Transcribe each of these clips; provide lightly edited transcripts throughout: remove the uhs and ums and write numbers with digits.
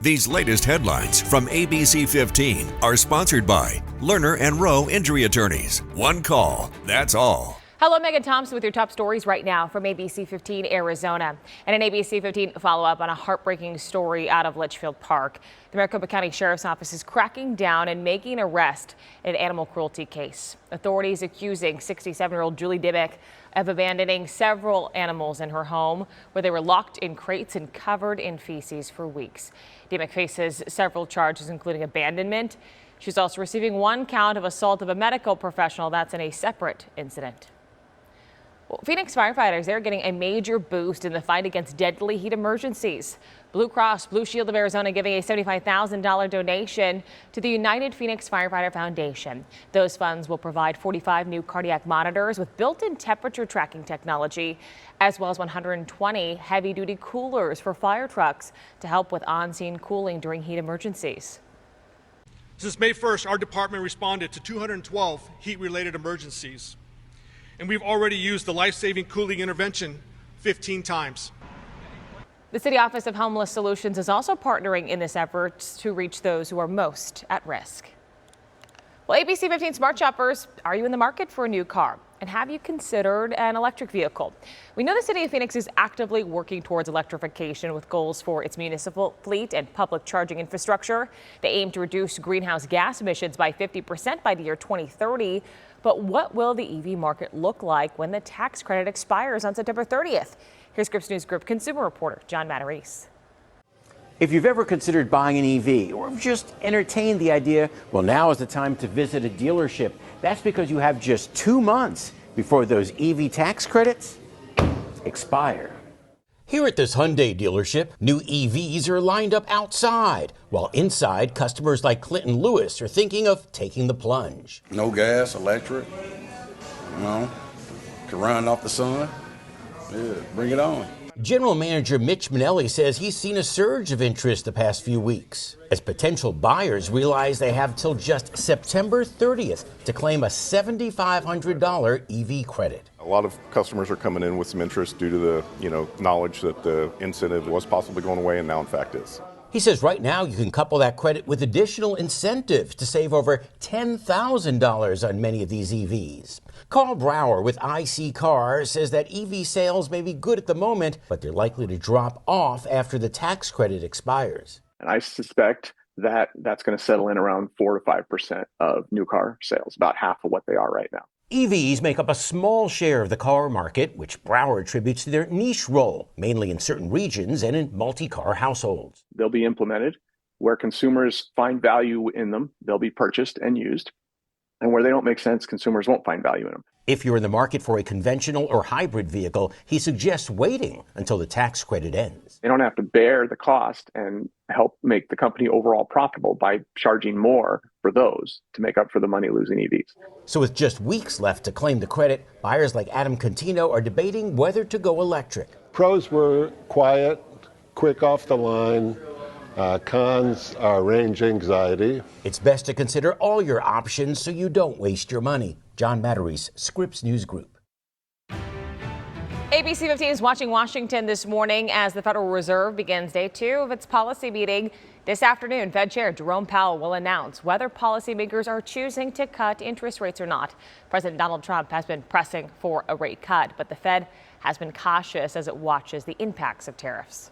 These latest headlines from ABC 15 are sponsored by Lerner and Rowe Injury Attorneys. One call, that's all. Hello, Megan Thompson with your top stories right now from ABC 15 Arizona. And an ABC 15 follow-up on a heartbreaking story out of Litchfield Park. The Maricopa County Sheriff's Office is cracking down and making an arrest in an animal cruelty case. Authorities accusing 67-year-old Julie Dimmick of abandoning several animals in her home where they were locked in crates and covered in feces for weeks. Dimmick faces several charges, including abandonment. She's also receiving one count of assault of a medical professional. That's in a separate incident. Well, Phoenix firefighters, they're getting a major boost in the fight against deadly heat emergencies. Blue Cross Blue Shield of Arizona giving a $75,000 donation to the United Phoenix Firefighter Foundation. Those funds will provide 45 new cardiac monitors with built-in temperature tracking technology, as well as 120 heavy-duty coolers for fire trucks to help with on-scene cooling during heat emergencies. Since May 1st, our department responded to 212 heat-related emergencies, and we've already used the life-saving cooling intervention 15 times. The City Office of Homeless Solutions is also partnering in this effort to reach those who are most at risk. Well, ABC 15 Smart Shoppers, are you in the market for a new car? And have you considered an electric vehicle? We know the City of Phoenix is actively working towards electrification with goals for its municipal fleet and public charging infrastructure. They aim to reduce greenhouse gas emissions by 50% by the year 2030. But what will the EV market look like when the tax credit expires on September 30th? Here's Scripps News Group consumer reporter John Matarese. If you've ever considered buying an EV or just entertained the idea, well, now is the time to visit a dealership. That's because you have just 2 months before those EV tax credits expire. Here at this Hyundai dealership, new EVs are lined up outside, while inside, customers like Clinton Lewis are thinking of taking the plunge. No gas, electric, can run off the sun. Yeah, bring it on. General Manager Mitch Manelli says he's seen a surge of interest the past few weeks as potential buyers realize they have till just September 30th to claim a $7,500 EV credit. A lot of customers are coming in with some interest due to the, knowledge that the incentive was possibly going away and now in fact is. He says right now you can couple that credit with additional incentives to save over $10,000 on many of these EVs. Carl Brower with IC Cars says that EV sales may be good at the moment, but they're likely to drop off after the tax credit expires. And I suspect that that's going to settle in around 4 to 5% of new car sales, about half of what they are right now. EVs make up a small share of the car market, which Brower attributes to their niche role, mainly in certain regions and in multi-car households. They'll be implemented where consumers find value in them. They'll be purchased and used. And where they don't make sense, consumers won't find value in them. If you're in the market for a conventional or hybrid vehicle, he suggests waiting until the tax credit ends. They don't have to bear the cost and help make the company overall profitable by charging more for those to make up for the money losing EVs. So with just weeks left to claim the credit, buyers like Adam Contino are debating whether to go electric. Pros were quiet, quick off the line. Cons are range anxiety. It's best to consider all your options so you don't waste your money. John Matarese, Scripps News Group. ABC 15 is watching Washington this morning as the Federal Reserve begins day 2 of its policy meeting. This afternoon, Fed Chair Jerome Powell will announce whether policymakers are choosing to cut interest rates or not. President Donald Trump has been pressing for a rate cut, but the Fed has been cautious as it watches the impacts of tariffs.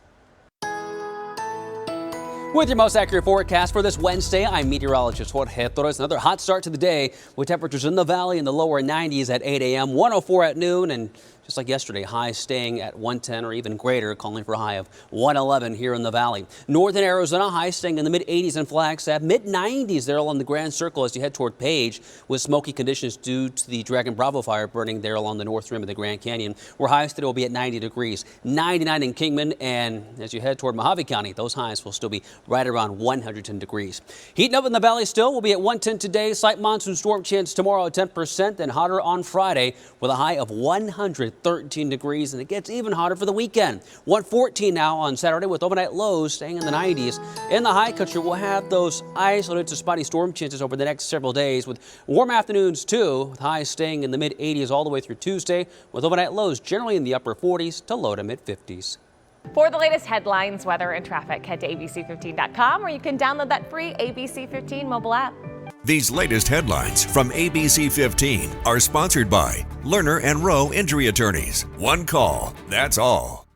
With your most accurate forecast for this Wednesday, I'm meteorologist Jorge Torres. Another hot start to the day with temperatures in the valley in the lower 90s at 8 a.m., 104 at noon, and just like yesterday, highs staying at 110 or even greater, calling for a high of 111 here in the valley. Northern Arizona, highs staying in the mid-80s in Flagstaff, mid-90s there along the Grand Circle as you head toward Page, with smoky conditions due to the Dragon Bravo fire burning there along the north rim of the Grand Canyon, where highs today will be at 90 degrees. 99 in Kingman, and as you head toward Mojave County, those highs will still be right around 110 degrees. Heating up in the valley still will be at 110 today. Slight monsoon storm chance tomorrow at 10%, and hotter on Friday with a high of 113 degrees, and it gets even hotter for the weekend. 114 now on Saturday with overnight lows staying in the 90s. In the high country, we'll have those isolated to spotty storm chances over the next several days with warm afternoons too, with highs staying in the mid 80s all the way through Tuesday with overnight lows generally in the upper 40s to low to mid 50s. For the latest headlines, weather, and traffic, head to abc15.com, or you can download that free ABC 15 mobile app. These latest headlines from ABC 15 are sponsored by Lerner and Rowe Injury Attorneys. One call, that's all.